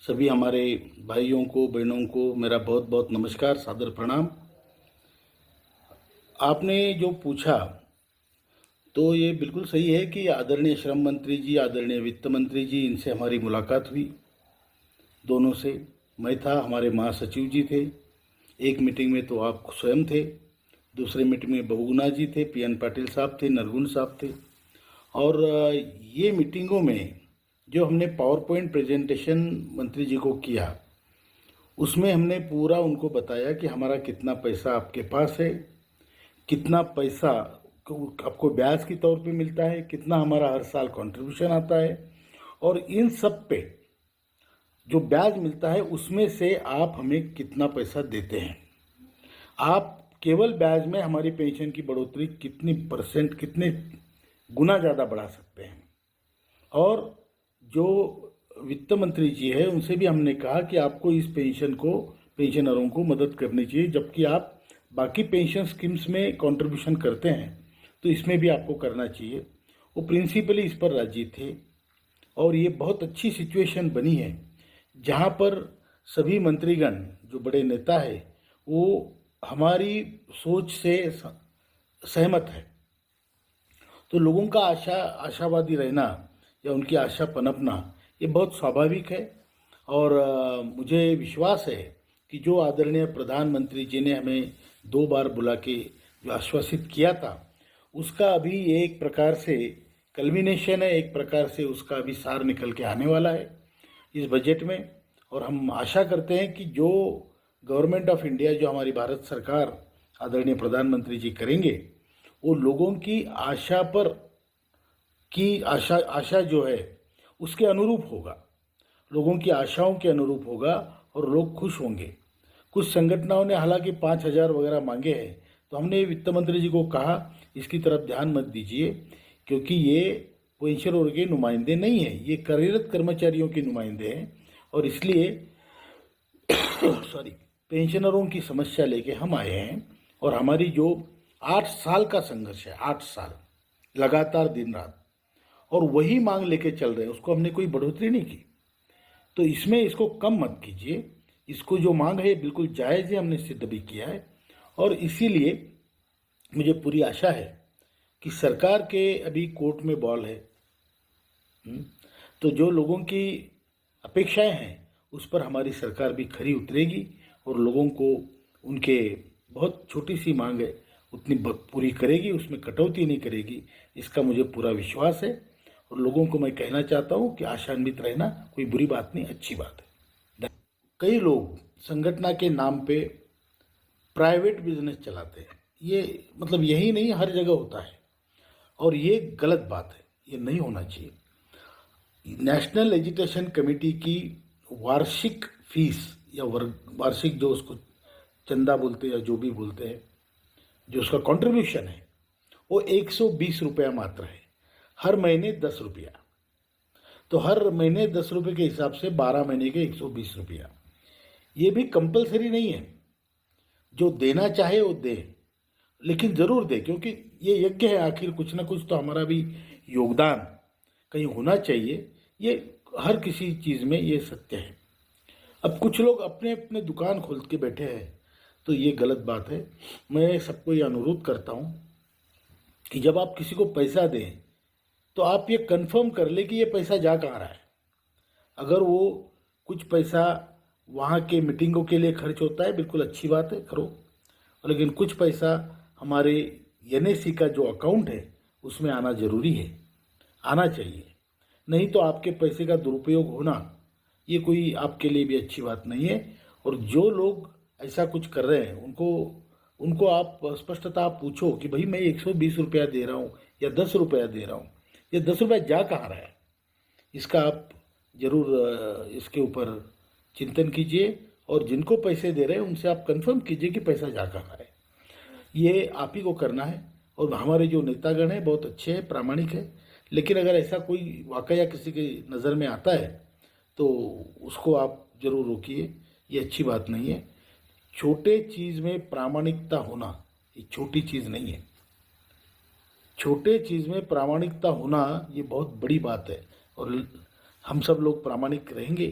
सभी हमारे भाइयों को बहनों को मेरा बहुत बहुत नमस्कार, सादर प्रणाम। आपने जो पूछा तो ये बिल्कुल सही है कि आदरणीय श्रम मंत्री जी, आदरणीय वित्त मंत्री जी, इनसे हमारी मुलाकात हुई, दोनों से। मैं था, हमारे महासचिव जी थे। एक मीटिंग में तो आप स्वयं थे, दूसरे मीटिंग में बहुगुणा जी थे, पीएन पाटिल साहब थे, नरगुण साहब थे। और ये मीटिंगों में जो हमने पावर पॉइंट प्रेजेंटेशन मंत्री जी को किया, उसमें हमने पूरा उनको बताया कि हमारा कितना पैसा आपके पास है, कितना पैसा आपको ब्याज के तौर पे मिलता है, कितना हमारा हर साल कंट्रीब्यूशन आता है, और इन सब पे जो ब्याज मिलता है उसमें से आप हमें कितना पैसा देते हैं। आप केवल ब्याज में हमारी पेंशन की बढ़ोतरी कितनी परसेंट, कितने गुना ज़्यादा बढ़ा सकते हैं। और जो वित्त मंत्री जी है उनसे भी हमने कहा कि आपको इस पेंशन को, पेंशनरों को मदद करनी चाहिए, जबकि आप बाकी पेंशन स्कीम्स में कंट्रीब्यूशन करते हैं तो इसमें भी आपको करना चाहिए। वो प्रिंसिपली इस पर राजी थे और ये बहुत अच्छी सिचुएशन बनी है जहाँ पर सभी मंत्रीगण, जो बड़े नेता है, वो हमारी सोच से सहमत है। तो लोगों का आशावादी रहना या उनकी आशा पनपना ये बहुत स्वाभाविक है। और मुझे विश्वास है कि जो आदरणीय प्रधानमंत्री जी ने हमें 2 बार बुला के जो आश्वासित किया था, उसका अभी एक प्रकार से कल्मिनेशन है, एक प्रकार से उसका अभी सार निकल के आने वाला है इस बजट में। और हम आशा करते हैं कि जो गवर्नमेंट ऑफ इंडिया, जो हमारी भारत सरकार, आदरणीय प्रधानमंत्री जी करेंगे, वो लोगों की आशा पर की आशा जो है उसके अनुरूप होगा, लोगों की आशाओं के अनुरूप होगा और लोग खुश होंगे। कुछ संगठनों ने हालांकि 5,000 वगैरह मांगे हैं, तो हमने वित्त मंत्री जी को कहा इसकी तरफ ध्यान मत दीजिए, क्योंकि ये पेंशनरों के नुमाइंदे नहीं हैं, ये कार्यरत कर्मचारियों के नुमाइंदे हैं। और इसलिए सॉरी, पेंशनरों की समस्या लेके हम आए हैं। और हमारी जो 8 साल का संघर्ष है, 8 साल लगातार दिन रात, और वही मांग लेके चल रहे हैं, उसको हमने कोई बढ़ोतरी नहीं की। तो इसमें इसको कम मत कीजिए, इसको जो मांग है बिल्कुल जायज़ है, हमने सिद्ध भी किया है। और इसीलिए मुझे पूरी आशा है कि सरकार के अभी कोर्ट में बॉल है। तो जो लोगों की अपेक्षाएं हैं उस पर हमारी सरकार भी खरी उतरेगी और लोगों को उनके बहुत छोटी सी मांग है उतनी पूरी करेगी, उसमें कटौती नहीं करेगी, इसका मुझे पूरा विश्वास है। और लोगों को मैं कहना चाहता हूँ कि आशान्वित रहना कोई बुरी बात नहीं, अच्छी बात है। कई लोग संगठन के नाम पे प्राइवेट बिजनेस चलाते हैं, ये मतलब यही नहीं, हर जगह होता है और ये गलत बात है, ये नहीं होना चाहिए। नेशनल एजुकेशन कमेटी की वार्षिक फीस या वार्षिक जो उसको चंदा बोलते हैं या जो भी बोलते हैं, जो उसका कंट्रीब्यूशन है, वो 120 रुपया मात्र है, हर महीने 10 रुपया। तो हर महीने 10 रुपये के हिसाब से 12 महीने के 120 रुपया। ये भी कंपलसरी नहीं है, जो देना चाहे वो दे, लेकिन ज़रूर दे, क्योंकि ये यज्ञ है, आखिर कुछ ना कुछ तो हमारा भी योगदान कहीं होना चाहिए। ये हर किसी चीज़ में ये सत्य है। अब कुछ लोग अपने अपने दुकान खोल के बैठे हैं, तो ये गलत बात है। मैं सबको ये अनुरोध करता हूँ कि जब आप किसी को पैसा दें तो आप ये कंफर्म कर ले कि ये पैसा जा कहाँ रहा है। अगर वो कुछ पैसा वहाँ के मीटिंगों के लिए खर्च होता है, बिल्कुल अच्छी बात है, करो। लेकिन कुछ पैसा हमारे एनएसी का जो अकाउंट है उसमें आना ज़रूरी है, आना चाहिए। नहीं तो आपके पैसे का दुरुपयोग होना ये कोई आपके लिए भी अच्छी बात नहीं है। और जो लोग ऐसा कुछ कर रहे हैं उनको आप स्पष्टता पूछो कि भाई मैं 120 रुपया दे रहा हूँ या 10 रुपया दे रहा हूँ, ये 10 रुपया जा कहाँ रहा है, इसका आप ज़रूर इसके ऊपर चिंतन कीजिए। और जिनको पैसे दे रहे हैं उनसे आप कंफर्म कीजिए कि पैसा जा कहाँ है, ये आप ही को करना है। और हमारे जो नेतागण हैं बहुत अच्छे हैं, प्रामाणिक हैं, लेकिन अगर ऐसा कोई वाकया किसी की नज़र में आता है तो उसको आप ज़रूर रोकिए, ये अच्छी बात नहीं है। छोटे चीज़ में प्रामाणिकता होना ये छोटी चीज़ नहीं है, छोटे चीज़ में प्रामाणिकता होना ये बहुत बड़ी बात है। और हम सब लोग प्रामाणिक रहेंगे